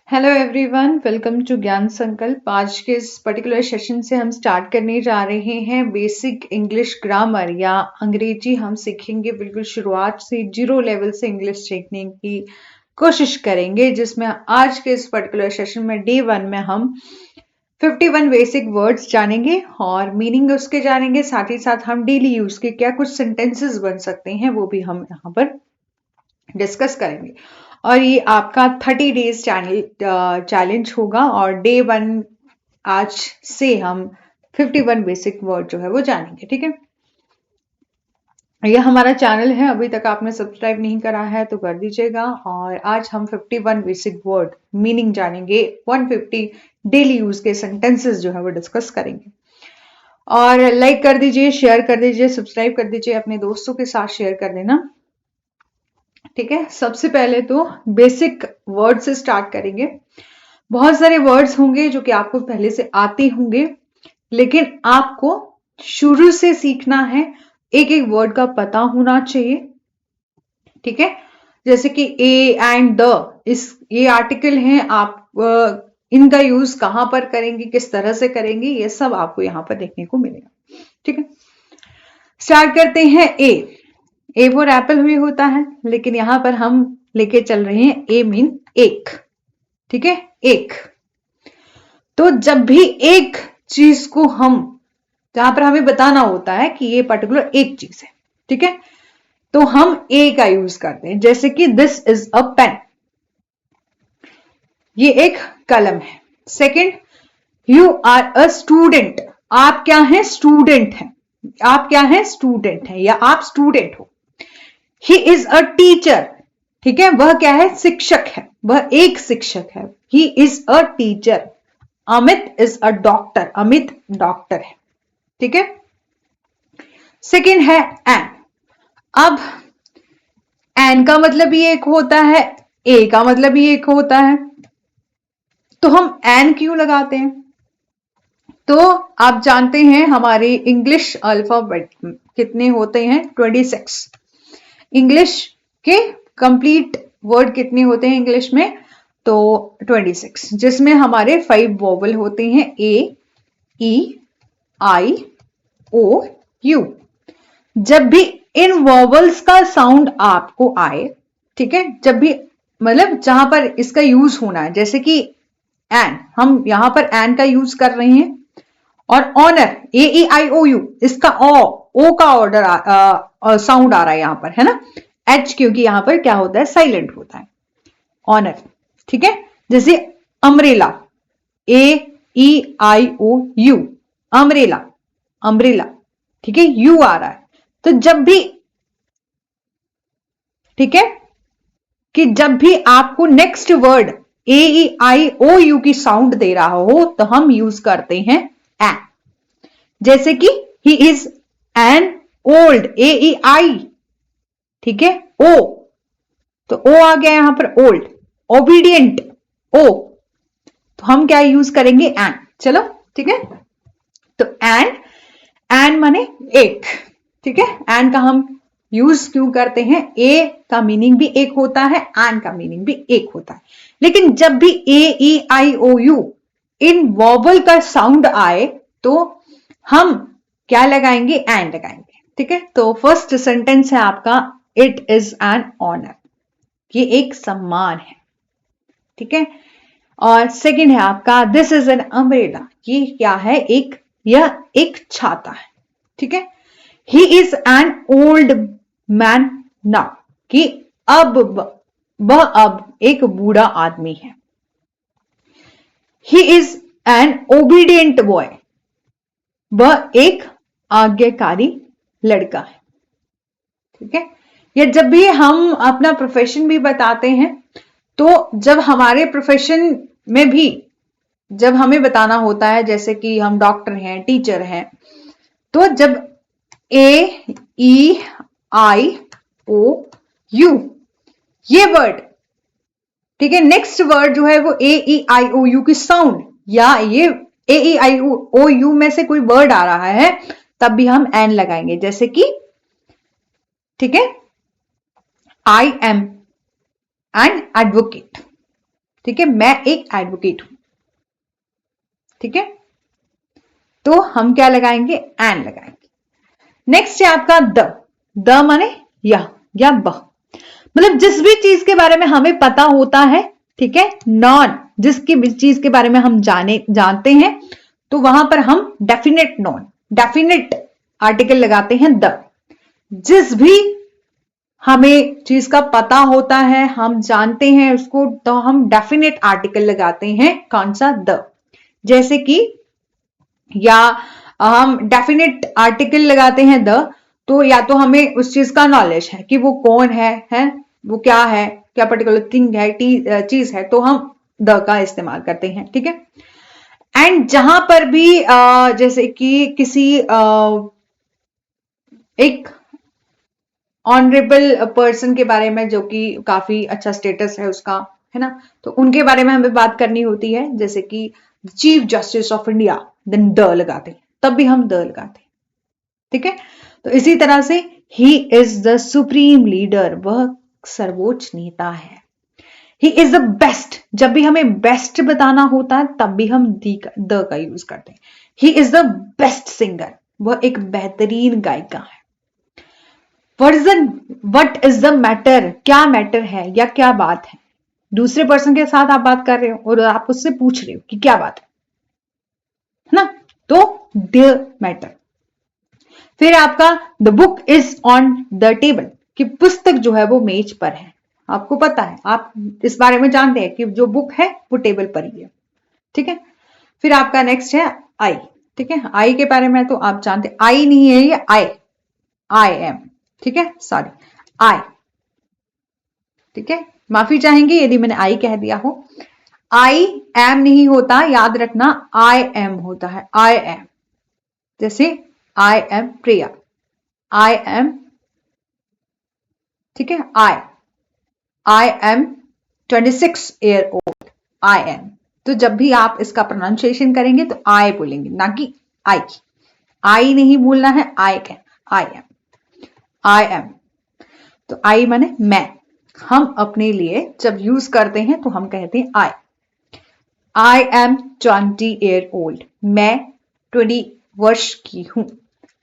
Hello everyone, welcome to ज्ञान संकल्प। आज के इस पर्टिकुलर सेशन से हम स्टार्ट करने जा रहे हैं बेसिक इंग्लिश ग्रामर या अंग्रेजी हम सीखेंगे। बिल्कुल शुरुआत से जीरो लेवल से इंग्लिश सीखने की कोशिश करेंगे, जिसमें आज के इस पर्टिकुलर सेशन में डे 1 में हम 51 बेसिक वर्ड्स जानेंगे और मीनिंग उसके जानेंगे। साथ ही साथ हम डेली यूज के क्या कुछ सेंटेंसेस बन सकते हैं वो भी हम यहाँ पर डिस्कस करेंगे। और ये आपका 30 डेज चैलेंज होगा और डे 1 आज से हम 51 बेसिक वर्ड जो है वो जानेंगे। ठीक है, यह हमारा चैनल है, अभी तक आपने सब्सक्राइब नहीं करा है तो कर दीजिएगा। और आज हम 51 बेसिक वर्ड मीनिंग जानेंगे, 150 डेली यूज के सेंटेंसेस जो है वो डिस्कस करेंगे। और लाइक कर दीजिए, शेयर कर दीजिए, सब्सक्राइब कर दीजिए, अपने दोस्तों के साथ शेयर कर देना। ठीक है, सबसे पहले तो बेसिक वर्ड से स्टार्ट करेंगे। बहुत सारे वर्ड्स होंगे जो कि आपको पहले से आते होंगे, लेकिन आपको शुरू से सीखना है। एक एक वर्ड का पता होना चाहिए। ठीक है, जैसे कि ए एंड द, ये आर्टिकल हैं, आप इनका यूज कहां पर करेंगे, किस तरह से करेंगे, ये सब आपको यहां पर देखने को मिलेगा। ठीक है, स्टार्ट करते हैं। ए फॉर एप्पल भी होता है, लेकिन यहां पर हम लेके चल रहे हैं ए मीन एक। ठीक है, एक। तो जब भी एक चीज को हम जहां पर हमें बताना होता है कि ये पर्टिकुलर एक चीज है, ठीक है, तो हम ए का यूज करते हैं। जैसे कि दिस इज अ पेन, ये एक कलम है। Second, you are a student, आप क्या हैं, स्टूडेंट हैं। आप क्या हैं, स्टूडेंट हैं या आप स्टूडेंट हो। ही इज अ टीचर, ठीक है, वह क्या है, शिक्षक है, वह एक शिक्षक है। He is a teacher. Amit is a doctor, Amit doctor है। ठीक है, सेकंड है एन। अब एन का मतलब भी एक होता है, ए का मतलब भी एक होता है, तो हम एन क्यों लगाते हैं? तो आप जानते हैं हमारे इंग्लिश अल्फाबेट कितने होते हैं, 26। इंग्लिश के कंप्लीट वर्ड कितने होते हैं इंग्लिश में, तो 26, जिसमें हमारे 5 वोवल होते हैं, ए, ई, आई, ओ, यू। जब भी इन वोवल्स का साउंड आपको आए, ठीक है, जब भी मतलब जहां पर इसका यूज होना है, जैसे कि एन, हम यहां पर एन का यूज कर रहे हैं। और honour, A E I O you, इसका ओ का ऑर्डर साउंड आ रहा है यहां पर, है ना। एच क्योंकि यहां पर क्या होता है, साइलेंट होता है, ऑनर। ठीक है, जैसे umbrella, A E I O U, umbrella, umbrella. ठीक है, यू आ रहा है। तो जब भी, ठीक है, कि जब भी आपको next word A E I O U की साउंड दे रहा हो तो हम यूज करते हैं एन। जैसे कि he is an old, A E आई, ठीक है, ओ, तो ओ आ गया यहां पर, ओल्ड। ओबीडियंट, ओ, तो हम क्या यूज करेंगे, एन। चलो, ठीक है, तो एन माने एक। ठीक है, एन का हम यूज क्यों करते हैं, ए का मीनिंग भी एक होता है, एन का मीनिंग भी एक होता है। लेकिन जब भी ए E I O you in vowel का साउंड आए तो हम क्या लगाएंगे, एन लगाएंगे। ठीक है, तो फर्स्ट सेंटेंस है आपका, इट इज एन ऑनर, ये एक सम्मान है। ठीक है, और सेकंड है आपका, दिस इज एन अम्ब्रेला, ये क्या है, यह एक छाता है। ठीक है, he is an old man now, कि अब वह अब एक बूढ़ा आदमी है। He is an obedient boy, वह एक आज्ञाकारी लड़का है। ठीक है, या जब भी हम अपना प्रोफेशन भी बताते हैं, तो जब हमारे प्रोफेशन में भी जब हमें बताना होता है, जैसे कि हम डॉक्टर हैं, टीचर हैं, तो जब ए ई आई ओ यू ये वर्ड, ठीक है, नेक्स्ट वर्ड जो है वो ए ई आई ओ यू की साउंड, या ये ए ई आई ओ यू में से कोई वर्ड आ रहा है, तब भी हम एन लगाएंगे। जैसे कि, ठीक है, आई एम एन एडवोकेट, ठीक है, मैं एक एडवोकेट हूं। ठीक है, तो हम क्या लगाएंगे, एन लगाएंगे। नेक्स्ट है आपका द माने या बह, मतलब जिस भी चीज के बारे में हमें पता होता है, ठीक है, नॉन जिसकी भी चीज के बारे में हम जानते हैं, तो वहां पर हम डेफिनेट नॉन डेफिनेट आर्टिकल लगाते हैं द। जिस भी हमें चीज का पता होता है, हम जानते हैं उसको, तो हम डेफिनेट आर्टिकल लगाते हैं, कौन सा, द। जैसे कि या हम डेफिनेट आर्टिकल लगाते हैं द, तो या तो हमें उस चीज का नॉलेज है कि वो कौन है वो क्या है, क्या पर्टिकुलर थिंग है, चीज है, तो हम द का इस्तेमाल करते हैं। ठीक है, एंड जहां पर भी जैसे कि किसी एक ऑनरेबल पर्सन के बारे में जो कि काफी अच्छा स्टेटस है उसका, है ना, तो उनके बारे में हमें बात करनी होती है, जैसे कि chief justice of India, then the लगाते हैं, तब भी हम द लगाते हैं। ठीक है, तो इसी तरह से he is the supreme leader, वह सर्वोच्च नेता है। ही इज द बेस्ट, जब भी हमें बेस्ट बताना होता है तब भी हम द का यूज करते हैं। He is the best singer, वह एक बेहतरीन गायिका है। वट इज द मैटर, क्या मैटर है या क्या बात है, दूसरे पर्सन के साथ आप बात कर रहे हो और आप उससे पूछ रहे हो कि क्या बात है ना, तो द मैटर। फिर आपका the book is on the table, कि पुस्तक जो है वो मेज पर है, आपको पता है, आप इस बारे में जानते हैं कि जो बुक है वो टेबल पर ही है। ठीक है, फिर आपका नेक्स्ट है आई। ठीक है, आई के बारे में तो आप जानते, आई नहीं है ये आई एम। ठीक है, सॉरी, आई। ठीक है, माफी चाहेंगे यदि मैंने आई कह दिया हो। आई एम नहीं होता, याद रखना, आई एम होता है, आई एम। जैसे I am Priya, I am, ठीक है, I M 26 year old, I am. तो जब भी आप इसका प्रोनाउंसिएशन करेंगे तो आई बोलेंगे, ना कि आई नहीं बोलना है, आई एम। तो आई माने मैं, हम अपने लिए जब यूज करते हैं तो हम कहते हैं आई एम 20 ईयर ओल्ड, मैं 20 वर्ष की हूं।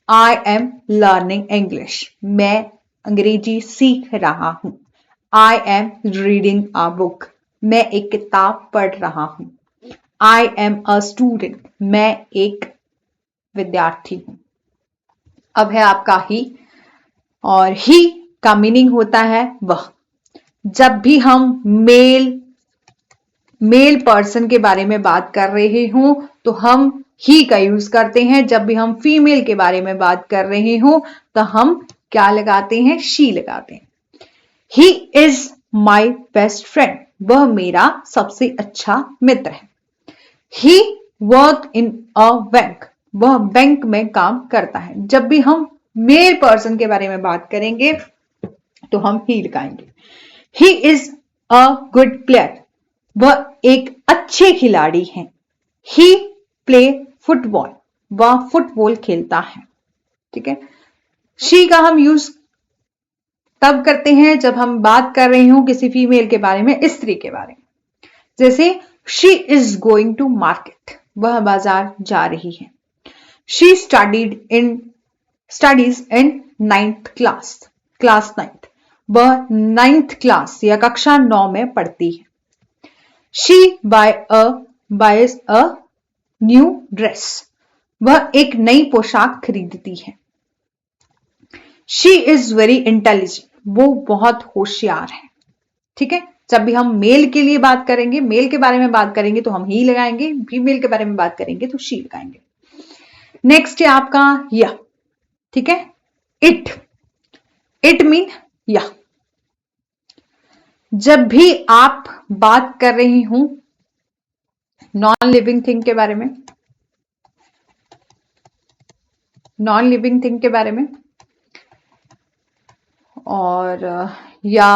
आई एम लर्निंग इंग्लिश, मैं अंग्रेजी सीख रहा हूं। I am reading a book, मैं एक किताब पढ़ रहा हूं। आई एम अ स्टूडेंट, मैं एक विद्यार्थी हूं। अब है आपका ही, और ही का मीनिंग होता है वह। जब भी हम मेल पर्सन के बारे में बात कर रहे हो तो हम ही का यूज करते हैं, जब भी हम फीमेल के बारे में बात कर रहे हो तो हम क्या लगाते हैं, शी लगाते हैं। He is my best friend, वह मेरा सबसे अच्छा मित्र है। ही वर्क इन अ बैंक, वह बैंक में काम करता है। जब भी हम मेल पर्सन के बारे में बात करेंगे तो हम ही लगाएंगे। He is a good player, वह एक अच्छे खिलाड़ी हैं। ही प्ले फुटबॉल, वह फुटबॉल खेलता है। ठीक है, शी का हम यूज तब करते हैं जब हम बात कर रहे हो किसी फीमेल के बारे में, स्त्री के बारे में। जैसे she is going to market, वह बाजार जा रही है। She studies in 9th class 9th, वह 9th क्लास या कक्षा 9 में पढ़ती है। She boys a new dress, वह एक नई पोशाक खरीदती है। शी इज वेरी इंटेलिजेंट, वो बहुत होशियार है। ठीक है, जब भी हम मेल के लिए बात करेंगे, मेल के बारे में बात करेंगे तो हम ही लगाएंगे, फीमेल के बारे में बात करेंगे तो शी लगाएंगे। नेक्स्ट है आपका या। ठीक है, इट मीन या। जब भी आप बात कर रही हूं नॉन लिविंग थिंग के बारे में, और या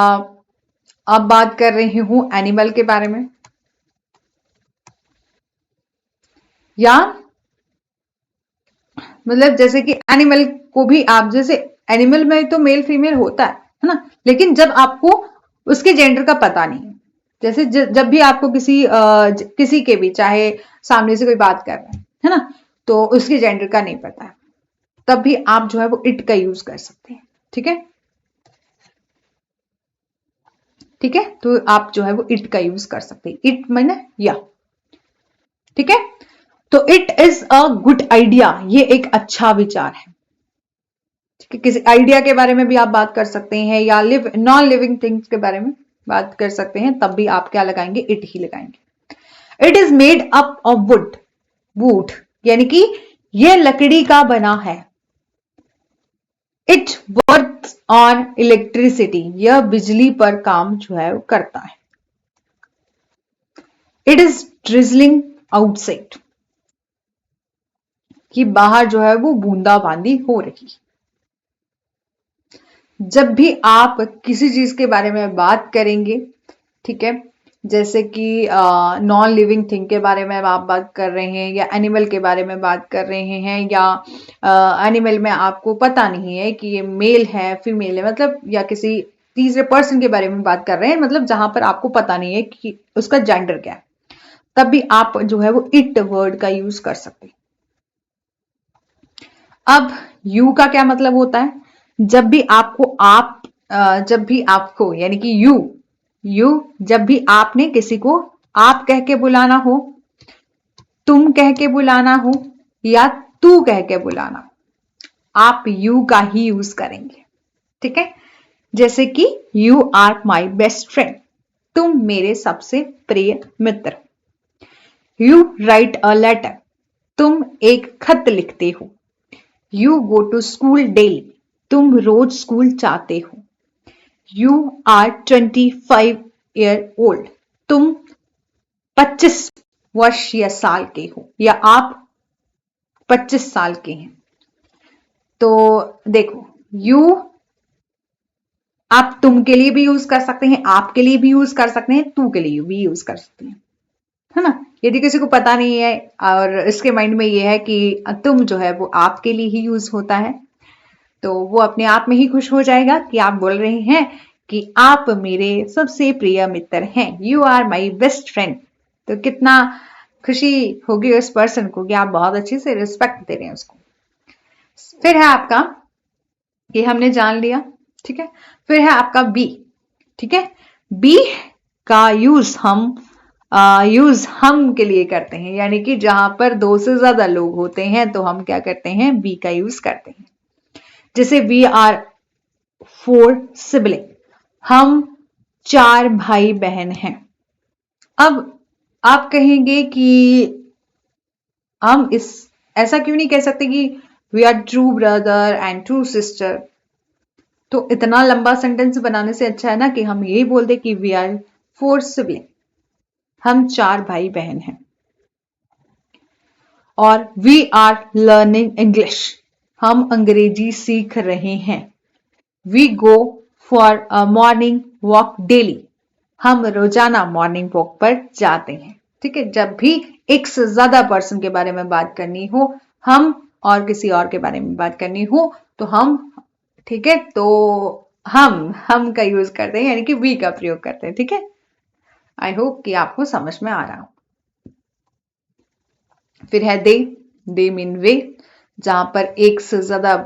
आप बात कर रही हूं एनिमल के बारे में, या मतलब जैसे कि एनिमल को भी आप, जैसे एनिमल में तो मेल फीमेल होता है ना, लेकिन जब आपको उसके जेंडर का पता नहीं है, जैसे जब भी आपको किसी के भी, चाहे सामने से कोई बात कर रहा है ना, तो उसके जेंडर का नहीं पता है, तब भी आप जो है वो इट का यूज कर सकते हैं। ठीक है, ठीक है, तो आप जो है वो इट का यूज कर सकते हैं। इट माने या, ठीक है। तो it is a good idea, ये एक अच्छा विचार है। ठीक है, किसी आइडिया के बारे में भी आप बात कर सकते हैं, या नॉन लिविंग थिंग्स के बारे में बात कर सकते हैं, तब भी आप क्या लगाएंगे, इट ही लगाएंगे। It is made up of would, would यानी कि यह लकड़ी का बना है। इट वर्क्स ऑन इलेक्ट्रिसिटी, यह बिजली पर काम जो है वो करता है। इट इज ड्रिजलिंग आउटसाइड, कि बाहर जो है वो बूंदाबांदी हो रही। जब भी आप किसी चीज के बारे में बात करेंगे, ठीक है, जैसे कि नॉन लिविंग थिंग के बारे में आप बात कर रहे हैं, या एनिमल के बारे में बात कर रहे हैं, या एनिमल में आपको पता नहीं है कि ये मेल है फीमेल है, मतलब या किसी तीसरे पर्सन के बारे में बात कर रहे हैं, मतलब जहां पर आपको पता नहीं है कि उसका जेंडर क्या है, तब भी आप जो है वो इट वर्ड का यूज कर सकते हैं। अब यू का क्या मतलब होता है, जब भी आपको यानी कि यू जब भी आपने किसी को आप कह के बुलाना हो, तुम कह के बुलाना हो, या तू कह के बुलाना हो, आप यू का ही यूज करेंगे। ठीक है, जैसे कि you are my best friend, तुम मेरे सबसे प्रिय मित्र। यू राइट अ लेटर, तुम एक खत लिखते हो। You go to school daily, तुम रोज स्कूल जाते हो। यू आर 25 years old, तुम 25 वर्ष या साल के हो, या आप 25 साल के हैं। तो देखो, यू आप तुम के लिए भी यूज कर सकते हैं, आपके लिए भी यूज कर सकते हैं, तू के लिए भी यूज कर सकते हैं, है ना। यदि किसी को पता नहीं है और इसके माइंड में ये है कि तुम जो है वो आपके लिए ही यूज होता है, तो वो अपने आप में ही खुश हो जाएगा कि आप बोल रहे हैं कि आप मेरे सबसे प्रिय मित्र हैं, you are my best friend. तो कितना खुशी होगी उस पर्सन को कि आप बहुत अच्छे से रिस्पेक्ट दे रहे हैं उसको। फिर है आपका, ये हमने जान लिया, ठीक है। फिर है आपका बी, ठीक है। बी का यूज हम के लिए करते हैं, यानी कि जहां पर 2 से ज्यादा लोग होते हैं तो हम क्या करते हैं, बी का यूज करते हैं। जैसे वी आर 4 सिबलिंग, हम 4 भाई बहन हैं। अब आप कहेंगे कि हम ऐसा क्यों नहीं कह सकते कि we are true brother and true sister. तो इतना लंबा सेंटेंस बनाने से अच्छा है ना कि हम यही बोल दे कि वी आर 4 सिबलिंग, हम 4 भाई बहन हैं। और वी आर लर्निंग इंग्लिश, हम अंग्रेजी सीख रहे हैं। We go for a morning walk daily, हम रोजाना मॉर्निंग वॉक पर जाते हैं। ठीक है, जब भी एक से ज्यादा पर्सन के बारे में बात करनी हो, हम और किसी और के बारे में बात करनी हो, तो हम, ठीक है, तो हम का यूज करते हैं, यानी कि वी का प्रयोग करते हैं। ठीक है, आई होप कि आपको समझ में आ रहा हो। फिर है दे मीन वे, जहां पर एक से ज्यादा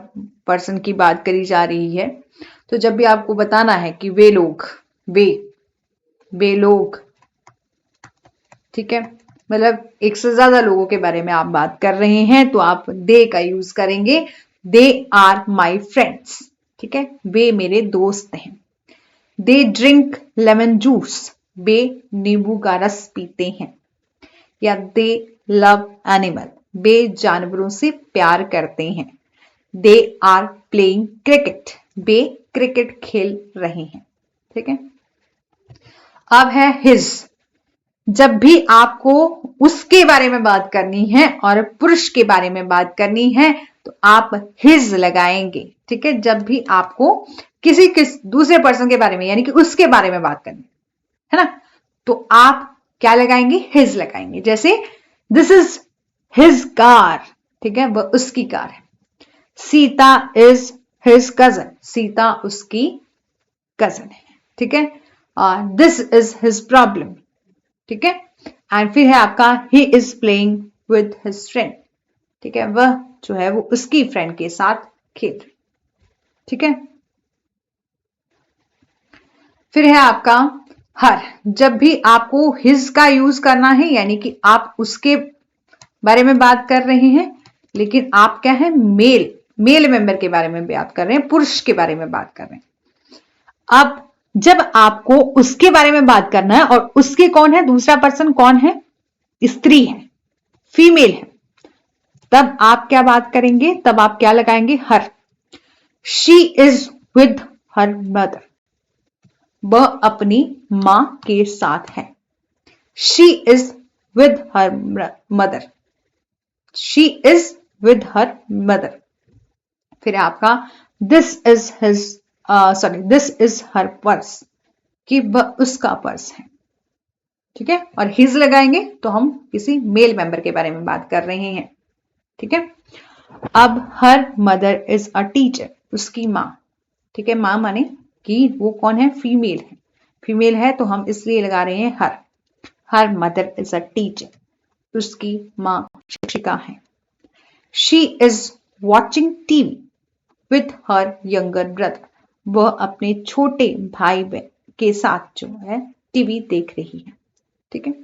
पर्सन की बात करी जा रही है। तो जब भी आपको बताना है कि वे लोग, वे लोग, ठीक है, मतलब एक से ज्यादा लोगों के बारे में आप बात कर रहे हैं, तो आप दे का यूज करेंगे। दे आर माई फ्रेंड्स, ठीक है, वे मेरे दोस्त हैं। दे ड्रिंक लेमन जूस, वे नींबू का रस पीते हैं। या दे लव एनिमल, वे जानवरों से प्यार करते हैं। दे आर प्लेइंग क्रिकेट, वे क्रिकेट खेल रहे हैं। ठीक है, अब है हिज, जब भी आपको उसके बारे में बात करनी है और पुरुष के बारे में बात करनी है तो आप हिज लगाएंगे। ठीक है, जब भी आपको किसी दूसरे पर्सन के बारे में यानी कि उसके बारे में बात करनी है ना, तो आप क्या लगाएंगे, हिज लगाएंगे। जैसे दिस इज हिज कार, ठीक है, वह उसकी कार है। Sita is his cousin, Sita उसकी कजन है। ठीक है, दिस इज हिज प्रॉब्लम, ठीक है। एंड फिर है आपका he is playing with his friend, ठीक है, वह जो है वो उसकी फ्रेंड के साथ खेल रही, ठीक है। फिर है आपका हर। जब भी आपको हिज का यूज करना है, यानी कि आप उसके बारे में बात कर रहे हैं, लेकिन आप क्या है, मेल मेंबर के बारे में बात कर रहे हैं, पुरुष के बारे में बात कर रहे हैं। अब जब आपको उसके बारे में बात करना है और उसके कौन है, दूसरा पर्सन कौन है, स्त्री है, फीमेल है, तब आप क्या बात करेंगे, तब आप क्या लगाएंगे, her. She is with her mother, वह अपनी मां के साथ है। She is with her mother, she is with her mother. फिर आपका this is his, sorry, this is her purse, कि वह उसका पर्स है, ठीक है। और हिज लगाएंगे तो हम किसी मेल मेंबर के बारे में बात कर रहे हैं, ठीक है। अब हर मदर इज अ टीचर, उसकी माँ, ठीक है, माँ माने कि वो कौन है, फीमेल है, फीमेल है तो हम इसलिए लगा रहे हैं her. Her mother is a teacher, उसकी माँ शिक्षिका है। She is watching TV with her younger brother, वह अपने छोटे भाई के साथ जो है टीवी देख रही है, ठीक है।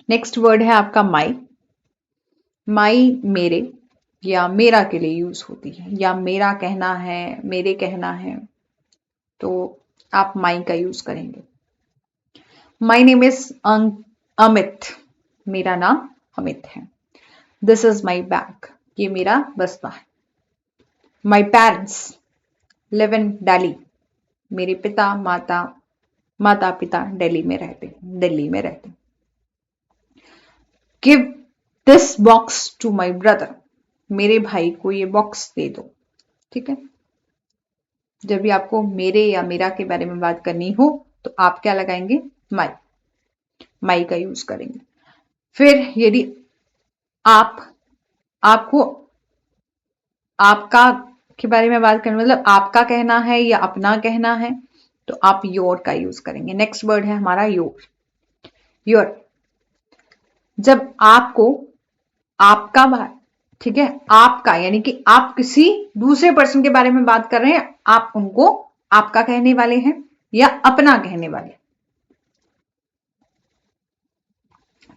नेक्स्ट वर्ड है आपका माई। माई मेरे या मेरा के लिए यूज होती है, या मेरा कहना है, मेरे कहना है, तो आप माई का यूज करेंगे। माई नेम इज अमित, मेरा नाम अमित है। दिस इज माई बैग, ये मेरा बस्ता है। My parents live in Delhi, मेरे माता पिता दिल्ली में रहते। Give this box to my brother, मेरे भाई को ये बॉक्स दे दो, ठीक है। जब भी आपको मेरे या मेरा के बारे में बात करनी हो तो आप क्या लगाएंगे, माई का यूज करेंगे। फिर यदि आपको आपका के बारे में बात करनी, मतलब आपका कहना है या अपना कहना है, तो आप योर का यूज करेंगे। नेक्स्ट वर्ड है हमारा योर। जब आपको आपका, ठीक है, आपका यानी कि आप किसी दूसरे पर्सन के बारे में बात कर रहे हैं, आप उनको आपका कहने वाले हैं या अपना कहने वाले,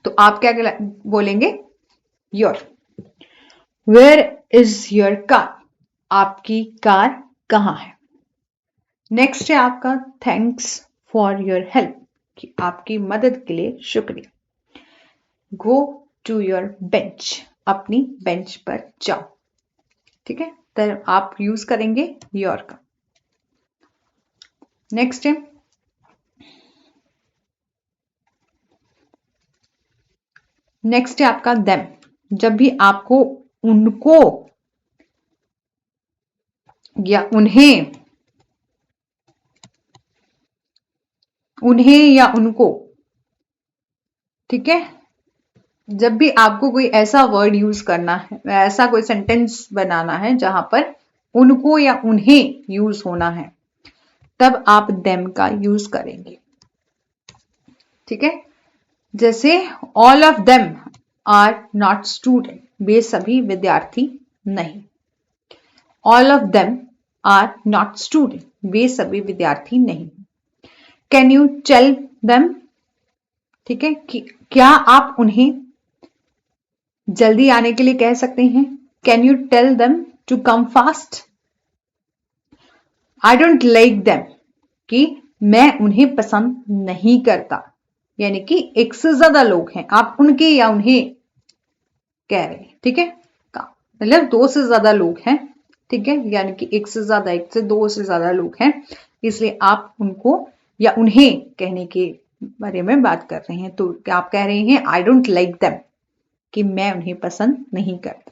तो आप क्या बोलेंगे, your. Where is your car, आपकी कार कहां है। नेक्स्ट है आपका थैंक्स फॉर योर हेल्प, कि आपकी मदद के लिए शुक्रिया। गो टू योर बेंच, अपनी बेंच पर जाओ, ठीक है, तो आप यूज करेंगे योर का। नेक्स्ट है आपका देम। जब भी आपको उनको या उन्हें या उनको, ठीक है, जब भी आपको कोई ऐसा वर्ड यूज करना है, ऐसा कोई सेंटेंस बनाना है जहां पर उनको या उन्हें यूज होना है, तब आप देम का यूज करेंगे, ठीक है। जैसे all of them are not student, वे सभी विद्यार्थी नहीं। All of them are not student, वे सभी विद्यार्थी नहीं। कैन यू टेल देम, ठीक है, क्या आप उन्हें जल्दी आने के लिए कह सकते हैं। Can you tell them to come fast. I don't like them, कि मैं उन्हें पसंद नहीं करता, यानी कि एक से ज्यादा लोग हैं, आप उनके या उन्हें कह रहे हैं, ठीक है, मतलब दो से ज्यादा लोग हैं, ठीक है, यानी कि एक से ज्यादा, एक से दो से ज्यादा लोग हैं, इसलिए आप उनको या उन्हें कहने के बारे में बात कर रहे हैं, तो क्या आप कह रहे हैं, आई डोंट लाइक देम, कि मैं उन्हें पसंद नहीं करता।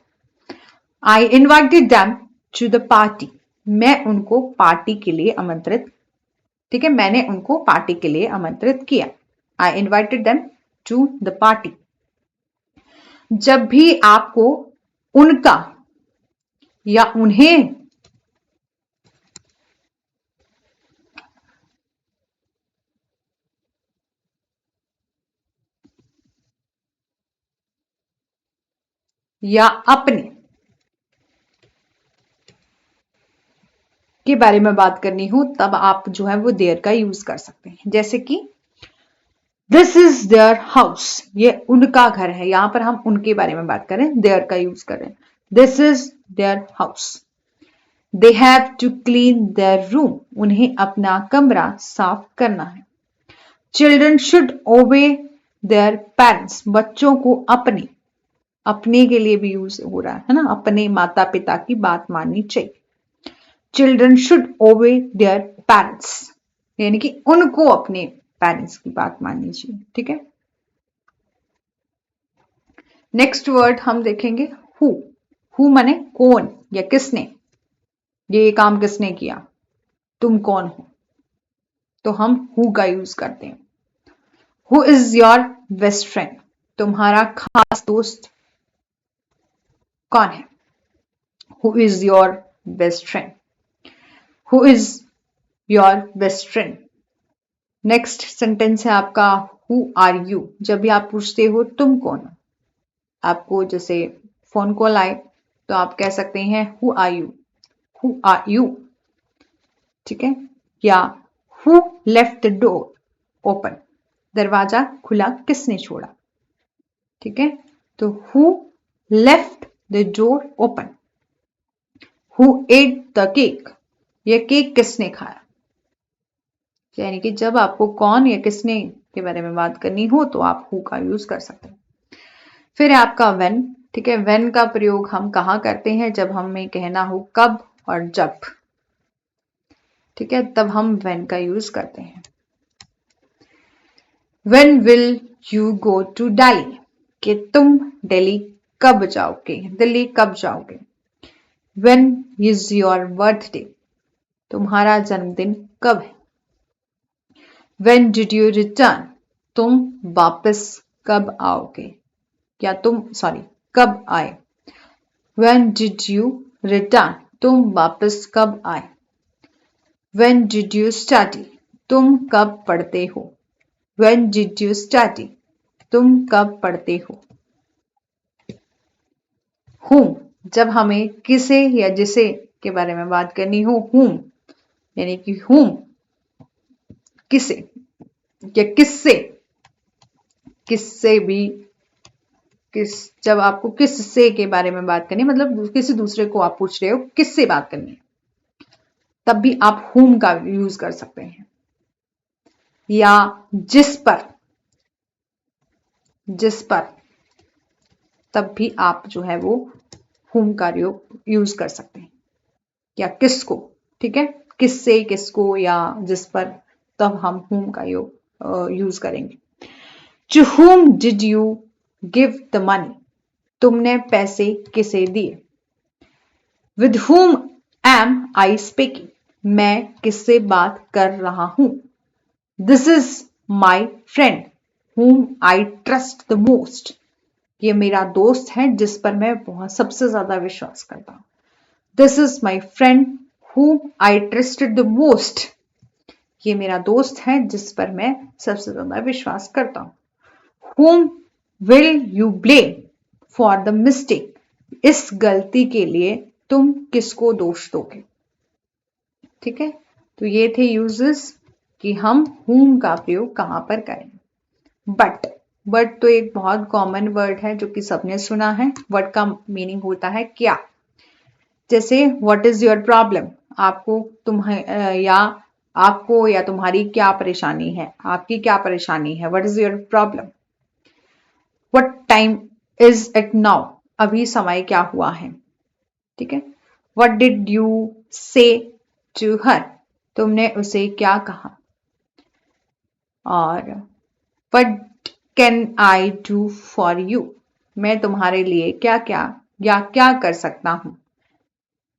I invited them to the party, मैं उनको पार्टी के लिए आमंत्रित, ठीक है, मैंने उनको पार्टी के लिए आमंत्रित किया। I invited them to the party. जब भी आपको उनका या उन्हें या अपने के बारे में बात करनी हो तब आप जो है वो देयर का यूज कर सकते हैं। जैसे कि दिस इज देयर हाउस, ये उनका घर है, यहां पर हम उनके बारे में बात करें, देयर का यूज करें। This is their house. They have to clean their room, उन्हें अपना कमरा साफ करना है। Children should obey their parents, बच्चों को अपने, अपने के लिए भी यूज हो रहा है ना, अपने माता पिता की बात माननी चाहिए। Children should obey their parents, यानी कि उनको अपने पेरेंट्स की बात माननी चाहिए। ठीक है, नेक्स्ट वर्ड हम देखेंगे हु। हु माने कौन या किसने, ये काम किसने किया, तुम कौन हो, तो हम हु का यूज करते हैं। Who is your best friend, तुम्हारा खास दोस्त कौन है। Who is your best friend, who is your best friend. Next sentence है आपका हु आर यू। जब भी आप पूछते हो तुम कौन हो, आपको जैसे फोन कॉल आए तो आप कह सकते हैं who are you, who are you. ठीक है, या who left the door open, दरवाजा खुला किसने छोड़ा। ठीक है, तो who left the door open. Who ate the cake, यह केक किसने खाया। यानी कि जब आपको कौन या किसने के बारे में बात करनी हो तो आप हु का यूज कर सकते हैं। फिर है आपका व्हेन। ठीक है, व्हेन का प्रयोग हम कहाँ करते हैं, जब हमें कहना हो कब और जब। ठीक है, तब हम व्हेन का यूज करते हैं। When will you go to Delhi, कि तुम दिल्ली कब जाओगे, दिल्ली कब जाओगे। व्हेन इज योर बर्थडे, तुम्हारा जन्मदिन कब है। व्हेन डिड यू रिटर्न, तुम वापस कब आओगे, या तुम सॉरी कब आए। व्हेन डिड यू रिटर्न, तुम वापस कब आए। व्हेन डिड यू स्टडी, तुम कब पढ़ते हो। व्हेन डिड यू स्टडी, तुम कब पढ़ते हो। whom, जब हमें किसे या जिसे के बारे में बात करनी हो, whom यानी कि whom किसे या किससे, किससे भी किस, जब आपको किससे के बारे में बात करनी है, मतलब किसी दूसरे को आप पूछ रहे हो किससे बात करनी है, तब भी आप whom का यूज कर सकते हैं। या जिस पर, जिस पर, तब भी आप जो है वो whom का यूज कर सकते हैं। या किसको, ठीक है, किससे, किसको या जिस पर, तब हम whom का यूज करेंगे। To whom did you give the money, तुमने पैसे किसे दिए। With whom am I speaking, मैं किससे बात कर रहा हूं। This is my friend whom I trust the most, ये मेरा दोस्त है जिस पर मैं बहुत सबसे ज्यादा विश्वास करता हूं। This is my friend whom I trusted the most, ये मेरा दोस्त है जिस पर मैं सबसे ज्यादा विश्वास करता हूं। Whom will you blame for the mistake, इस गलती के लिए तुम किसको दोष दोगे। ठीक है, तो ये थे यूजेस कि हम whom का प्रयोग कहां पर करें। बट, बट तो एक बहुत कॉमन वर्ड है जो कि सबने सुना है। वर्ड का मीनिंग होता है क्या। जैसे व्हाट इज योर प्रॉब्लम, आपको आपको या तुम्हारी क्या परेशानी है, आपकी क्या परेशानी है। What is your problem. What time is it now, अभी समय क्या हुआ है। ठीक है, व्हाट डिड यू से टू हर, तुमने उसे क्या कहा। और what can I do for you, मैं तुम्हारे लिए क्या क्या या क्या कर सकता हूं।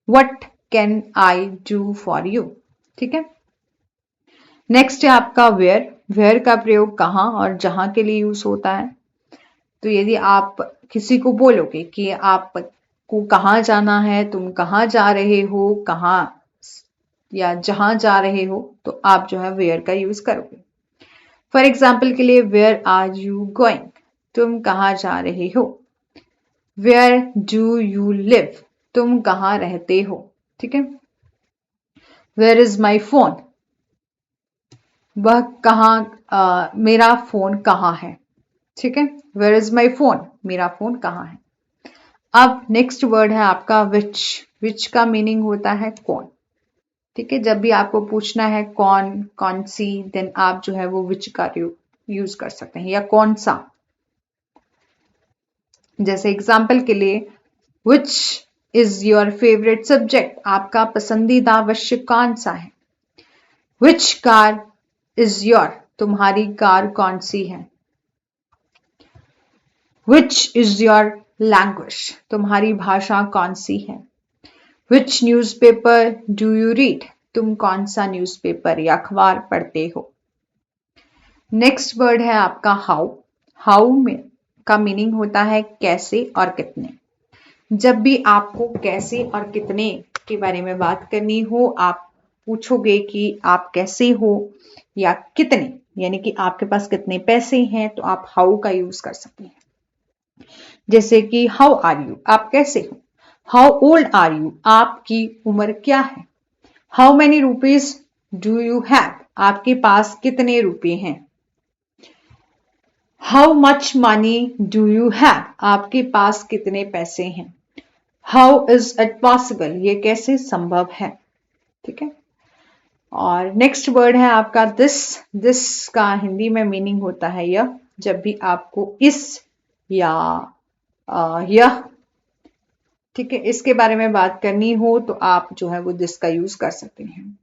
What can I do for you. ठीक है, नेक्स्ट है आपका वेयर। वेयर का प्रयोग कहां और जहां के लिए यूज होता है। तो यदि आप किसी को बोलोगे कि आपको कहाँ जाना है, तुम कहाँ जा रहे हो, कहाँ या जहां जा रहे हो, तो आप जो है वेयर का यूज करोगे। फॉर एग्जाम्पल के लिए वेयर आर यू गोइंग, तुम कहाँ जा रहे हो। वेयर डू यू लिव, तुम कहाँ रहते हो, ठीक है। वेयर इज माई फोन, वह कहाँ, मेरा फोन कहाँ है, ठीक है। वेयर इज माई फोन, मेरा फोन कहाँ है। अब नेक्स्ट वर्ड है आपका विच। विच का मीनिंग होता है कौन, ठीक है। जब भी आपको पूछना है कौन, कौन सी, देन आप जो है वो विच का यूज कर सकते हैं, या कौन सा। जैसे एग्जाम्पल के लिए, which is your favourite subject, आपका पसंदीदा विषय कौन सा है। विच कार इज योर, तुम्हारी कार कौन सी है। विच इज योर लैंग्वेज, तुम्हारी भाषा कौन सी है। विच न्यूज़पेपर डू यू रीड, तुम कौन सा न्यूज़पेपर या अखबार पढ़ते हो। नेक्स्ट वर्ड है आपका हाउ। हाउ में का मीनिंग होता है कैसे और कितने। जब भी आपको कैसे और कितने के बारे में बात करनी हो, आप पूछोगे कि आप कैसे हो या कितने, यानी कि आपके पास कितने पैसे हैं, तो आप हाउ का यूज कर सकते हैं। जैसे कि हाउ आर यू, आप कैसे हो। हाउ ओल्ड आर यू, आपकी उम्र क्या है। How many rupees do you have, आपके पास कितने रुपए हैं। How much money do you have, आपके पास कितने पैसे हैं। हाउ इज इट पॉसिबल, ये कैसे संभव है, ठीक है। और नेक्स्ट वर्ड है आपका दिस। दिस का हिंदी में मीनिंग होता है यह। जब भी आपको इस या यह, ठीक है, इसके बारे में बात करनी हो, तो आप जो है वो दिस का यूज कर सकते हैं।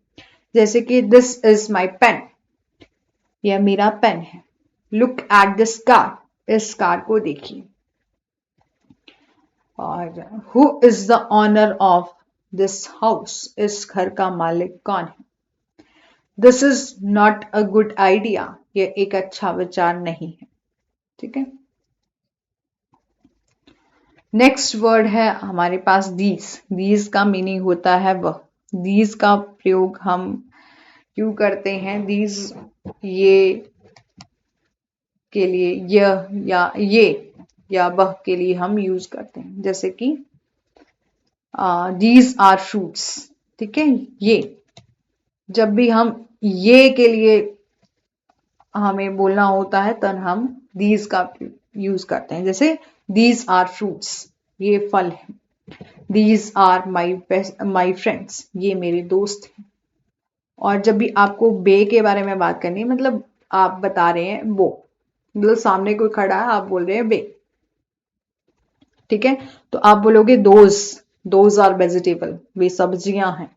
जैसे कि दिस इज माई पेन, यह मेरा पेन है। लुक एट दिस कार, इस कार को देखिए। और who is the owner of this house, इस घर का मालिक कौन है। This is not a good idea, यह एक अच्छा विचार नहीं है, ठीक है। नेक्स्ट वर्ड है हमारे पास दीज। दीज का मीनिंग होता है वह। दीज का प्रयोग हम क्यों करते हैं, दीज ये के लिए, यह या ये या वह के लिए हम यूज करते हैं। जैसे कि दीज आर फ्रूट्स, ठीक है। ये, जब भी हम ये के लिए हमें बोलना होता है, तब हम दीज का यूज करते हैं। जैसे दीज आर फ्रूट्स, ये फल है। दीज आर माई फ्रेंड्स, ये मेरे दोस्त हैं। और जब भी आपको बे के बारे में बात करनी है, मतलब आप बता रहे हैं वो, मतलब सामने कोई खड़ा है, आप बोल रहे हैं बे, ठीक है। तो आप बोलोगे दोज आर वेजिटेबल, वे सब्जियां हैं।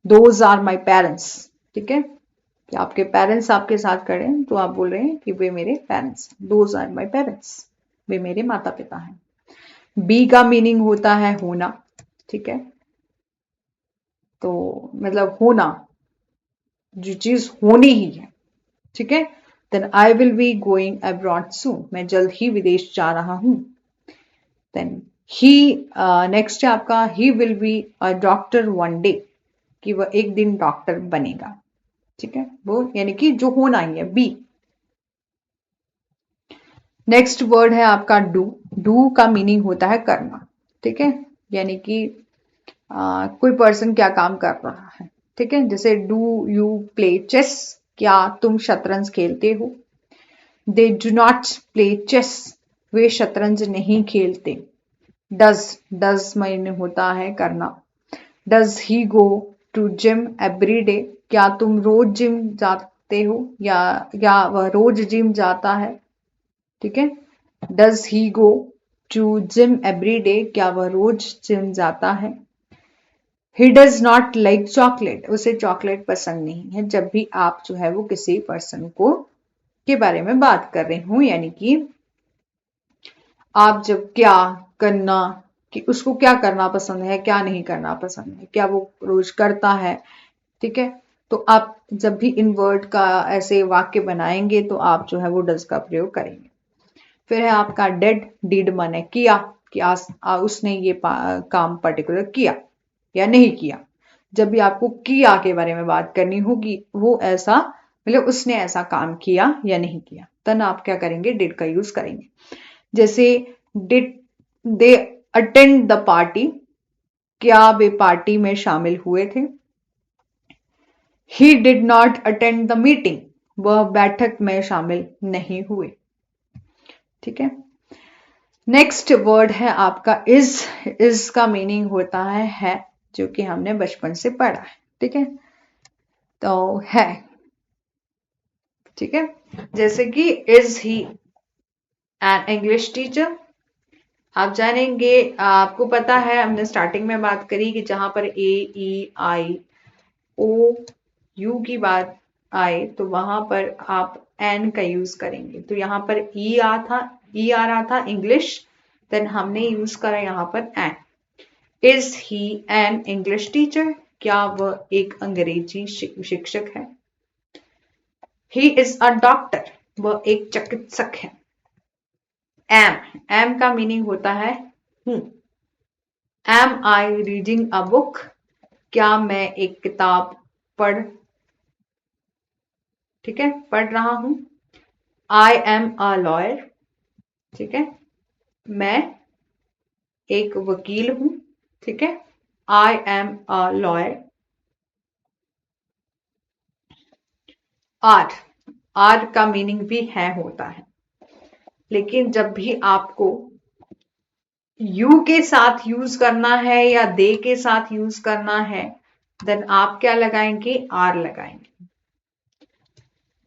दोज आर माई पेरेंट्स, ठीक है। कि आपके पेरेंट्स आपके साथ खड़े हैं, तो आप बोल रहे हैं कि वे मेरे parents, those are my parents, वे मेरे माता पिता हैं। बी का मीनिंग होता है होना, ठीक है। तो मतलब होना, जो चीज होनी ही है, ठीक है। Then I will be going abroad soon, मैं जल्द ही विदेश जा रहा हूं। देन ही, नेक्स्ट है आपका he will be a doctor one day, कि वह एक दिन डॉक्टर बनेगा, ठीक है। वो यानी कि जो होना ही है, बी। नेक्स्ट वर्ड है आपका डू। डू का मीनिंग होता है करना, ठीक है। यानी कि कोई पर्सन क्या काम कर रहा है, ठीक है। जैसे डू यू प्ले चेस, क्या तुम शतरंज खेलते हो। They do not play chess, वे शतरंज नहीं खेलते। डज मैंने होता है करना। Does he go to gym every day, क्या तुम रोज जिम जाते हो, या वह रोज जिम जाता है, ठीक है। Does he go to gym every day, क्या वह रोज जिम जाता है। He does not like chocolate, उसे चॉकलेट पसंद नहीं है। जब भी आप जो है वो किसी पर्सन को के बारे में बात कर रहे हो, यानी कि आप जब क्या करना, कि उसको क्या करना पसंद है, क्या नहीं करना पसंद है, क्या वो रोज करता है, ठीक है। तो आप जब भी इन वर्ड का ऐसे वाक्य बनाएंगे, तो आप जो है वो डज का प्रयोग करेंगे। फिर है आपका डेड। डीड माने किया, कि उसने ये काम पर्टिकुलर किया या नहीं किया। जब भी आपको किया के बारे में बात करनी होगी, वो ऐसा, मतलब उसने ऐसा काम किया या नहीं किया, तब आप क्या करेंगे, डिड का यूज करेंगे। जैसे did they attend the party, क्या वे पार्टी में शामिल हुए थे। He did not attend the meeting, वह बैठक में शामिल नहीं हुए। ठीक है। नेक्स्ट वर्ड है आपका इज। इज का मीनिंग होता है, जो कि हमने बचपन से पढ़ा है। ठीक है, तो है। ठीक है, जैसे कि is he an English teacher. आप जानेंगे, आपको पता है हमने स्टार्टिंग में बात करी कि जहां पर ए ई आई ओ यू की बात आए तो वहां पर आप एन का यूज करेंगे। तो यहाँ पर ई आ रहा था इंग्लिश, देन हमने यूज करा यहाँ पर an. Is he an English teacher, क्या वह एक अंग्रेजी शिक्षक है। ही इज अ डॉक्टर, वह एक चिकित्सक है। एम का मीनिंग होता है हूं। Am I reading a book, क्या मैं एक किताब पढ़ ठीक है पढ़ रहा हूं। आई एम अ लॉयर, ठीक है, मैं एक वकील हूं। ठीक है, I am a lawyer. Are, are का मीनिंग भी है होता है, लेकिन जब भी आपको यू के साथ यूज करना है या दे के साथ यूज करना है, देन आप क्या लगाएंगे, आर लगाएंगे।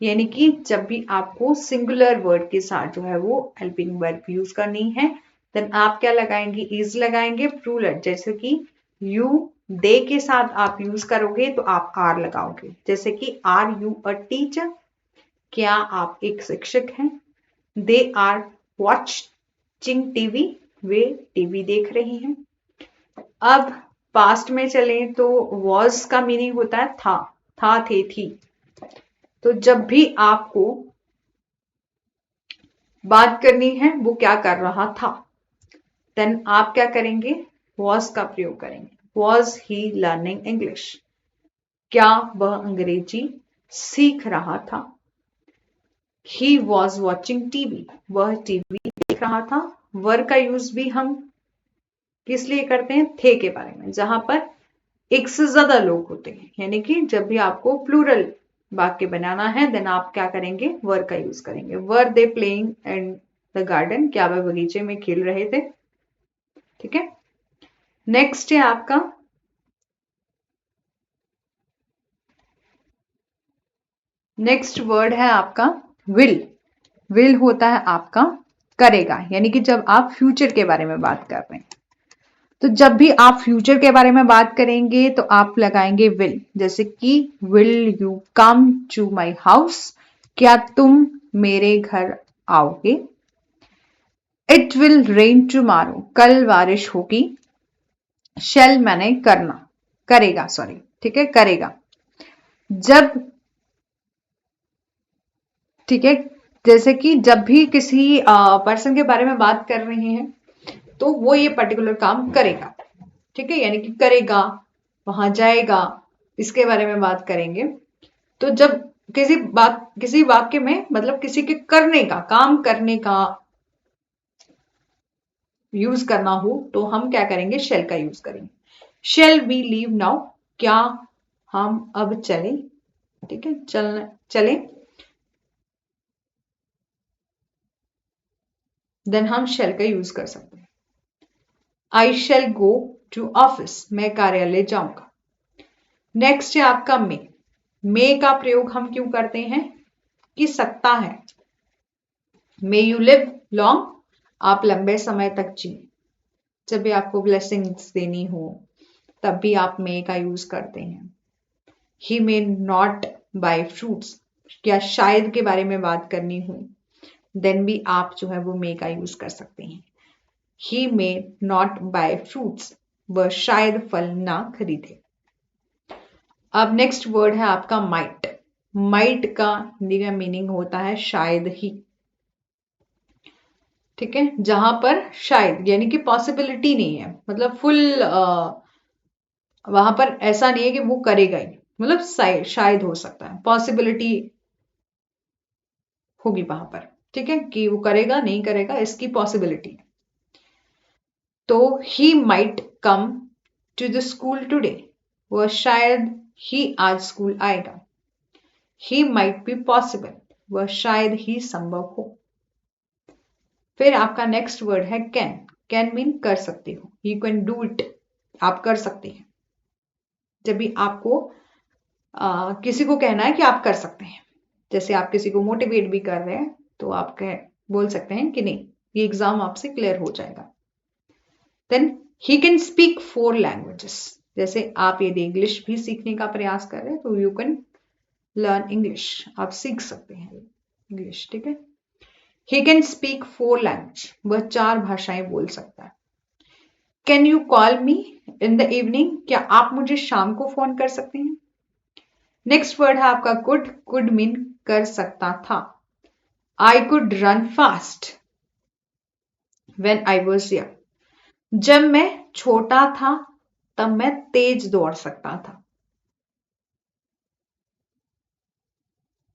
यानी कि जब भी आपको सिंगुलर वर्ड के साथ जो है वो हेल्पिंग वर्ब यूज करनी है, देन आप क्या लगाएंगे, इज लगाएंगे। प्लूरल जैसे कि यू दे के साथ आप यूज करोगे तो आप आर लगाओगे। जैसे कि आर यू अ टीचर, क्या आप एक शिक्षक हैं। दे आर वॉचिंग टीवी, वे टीवी देख रही हैं। अब पास्ट में चलें तो वॉज का मीनिंग होता है था थे थी। तो जब भी आपको बात करनी है वो क्या कर रहा था, देन आप क्या करेंगे, वॉज का प्रयोग करेंगे। वॉज ही लर्निंग इंग्लिश, क्या वह अंग्रेजी सीख रहा था। ही वॉज वॉचिंग टीवी, वह टीवी देख रहा था। वर का यूज भी हम किस लिए करते हैं, थे के बारे में, जहां पर एक से ज्यादा लोग होते हैं। यानी कि जब भी आपको प्लूरल वाक्य बनाना है, देन आप क्या करेंगे, वर का यूज करेंगे। Were they playing in the garden, क्या वह बगीचे में खेल रहे थे। ठीक है, नेक्स्ट है आपका नेक्स्ट वर्ड है आपका विल। विल होता है आपका करेगा, यानी कि जब आप फ्यूचर के बारे में बात कर रहे हैं, तो जब भी आप फ्यूचर के बारे में बात करेंगे तो आप लगाएंगे विल। जैसे कि will you come to my house, क्या तुम मेरे घर आओगे। इट विल रेन टुमारो, कल बारिश होगी। शेल मैंने करना, करेगा, सॉरी, ठीक है, करेगा। जब, ठीक है, जैसे कि जब भी किसी पर्सन के बारे में बात कर रहे हैं तो वो ये पर्टिकुलर काम करेगा। ठीक है, यानी कि करेगा, वहां जाएगा, इसके बारे में बात करेंगे। तो जब किसी वाक्य में मतलब किसी के करने का, काम करने का यूज करना हो तो हम क्या करेंगे, शेल का यूज करेंगे। शेल वी लीव नाउ, क्या हम अब चलें। ठीक है, चलें, देन हम शेल का यूज कर सकते हैं। I shall go to office, मैं कार्यालय जाऊंगा। नेक्स्ट है आपका मे का प्रयोग हम क्यों करते हैं, कि सकता है। मे यू लिव लॉन्ग, आप लंबे समय तक जिए। जब भी आपको ब्लेसिंग्स देनी हो तब भी आप मे का यूज करते हैं। ही मे नॉट बाय फ्रूट्स, क्या शायद के बारे में बात करनी हो, देन भी आप जो है वो मे का यूज कर सकते हैं। ही मे नॉट बाय फ्रूट्स, वह शायद फल ना खरीदे। अब नेक्स्ट वर्ड है आपका माइट। माइट का मीनिंग होता है शायद ही। ठीक है, जहां पर शायद यानी कि पॉसिबिलिटी नहीं है, मतलब फुल वहां पर ऐसा नहीं है कि वो करेगा ही, मतलब शायद हो सकता है, पॉसिबिलिटी होगी वहां पर। ठीक है, कि वो करेगा नहीं करेगा इसकी पॉसिबिलिटी है। तो he might come to the school today, वह शायद ही आज स्कूल आएगा। ही माइट बी पॉसिबल, वह शायद ही संभव हो। फिर आपका नेक्स्ट वर्ड है कैन। कैन मीन कर सकते हो, यू कैन डू इट, आप कर सकते हैं। जब भी आपको किसी को कहना है कि आप कर सकते हैं, जैसे आप किसी को मोटिवेट भी कर रहे हैं तो आप बोल सकते हैं कि नहीं, ये एग्जाम आपसे क्लियर हो जाएगा। Then he can speak 4 languages, जैसे आप यदि इंग्लिश भी सीखने का प्रयास कर रहे हैं तो यू कैन लर्न इंग्लिश, आप सीख सकते हैं इंग्लिश, ठीक है। ही कैन स्पीक 4 लैंग्वेज, वह 4 भाषाएं बोल सकता है। Can you call me in the evening, क्या आप मुझे शाम को फोन कर सकते हैं। नेक्स्ट वर्ड है आपका कुड। कुड मीन कर सकता था। I could run fast when I was young, जब मैं छोटा था तब मैं तेज दौड़ सकता था,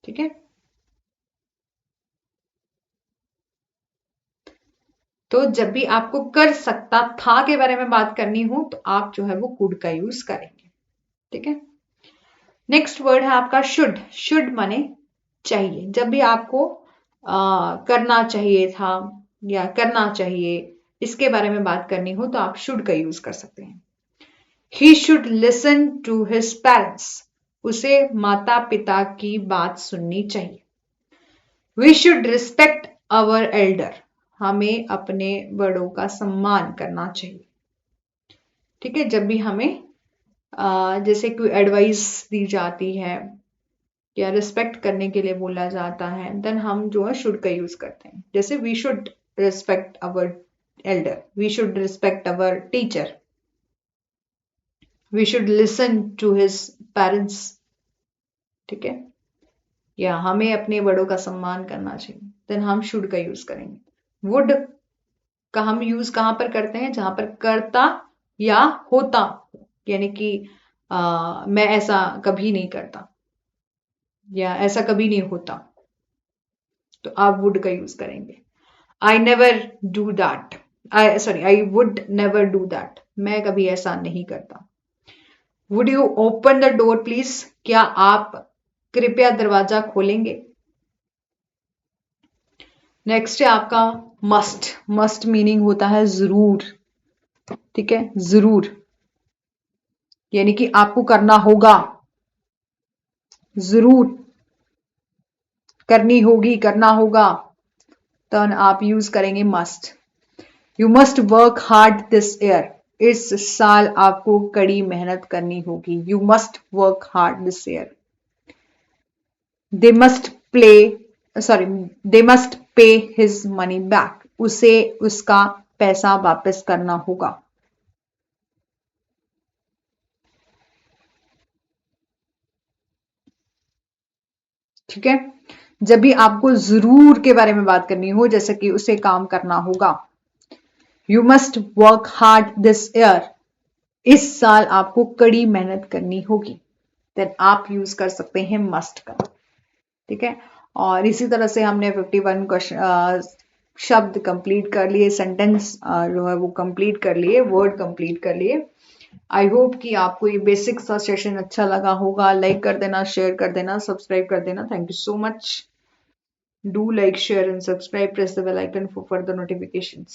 ठीक है। तो जब भी आपको कर सकता था के बारे में बात करनी हो तो आप जो है वो कुड का यूज करेंगे, ठीक है। नेक्स्ट वर्ड है आपका शुड। शुड माने चाहिए। जब भी आपको करना चाहिए था या करना चाहिए, इसके बारे में बात करनी हो तो आप शुड का यूज कर सकते हैं। He should listen to his parents, उसे माता पिता की बात सुननी चाहिए। We should respect our elder, हमें अपने बड़ों का सम्मान करना चाहिए, ठीक है। जब भी हमें जैसे कोई एडवाइस दी जाती है या रिस्पेक्ट करने के लिए बोला जाता है, देन हम जो है शुड का यूज करते हैं। जैसे we should respect our elder, we should respect our teacher, we should listen to his parents, ठीक है। या हमें अपने बड़ों का सम्मान करना चाहिए, देन हम शुड का यूज करेंगे। वुड का हम यूज कहां पर करते हैं, जहां पर करता या होता, यानी कि मैं ऐसा कभी नहीं करता या ऐसा कभी नहीं होता, तो आप वुड का यूज करेंगे। I never do that, I would never do that, मैं कभी ऐसा नहीं करता। Would you open the door please, क्या आप कृपया दरवाजा खोलेंगे। नेक्स्ट है आपका मस्ट। मस्ट मीनिंग होता है जरूर, ठीक है, जरूर, यानी कि आपको करना होगा, जरूर करनी होगी, करना होगा, तो आप यूज करेंगे must. You must work hard this year, इस साल आपको कड़ी मेहनत करनी होगी। You must work hard this year. They must they must pay his money back, उसे उसका पैसा वापस करना होगा। ठीक है। जब भी आपको जरूर के बारे में बात करनी हो, जैसे कि उसे काम करना होगा, you must work hard this year, इस साल आपको कड़ी मेहनत करनी होगी, देन आप यूज कर सकते हैं मस्ट का, ठीक है। और इसी तरह से हमने 51 क्वेश्चन शब्द कंप्लीट कर लिए, सेंटेंस जो है वो कंप्लीट कर लिए, वर्ड कंप्लीट कर लिए। आई होप कि आपको ये बेसिक सा सेशन अच्छा लगा होगा। लाइक कर देना, शेयर कर देना, सब्सक्राइब कर देना। Thank you so much. Do like, share and subscribe. Press the bell icon for further notifications.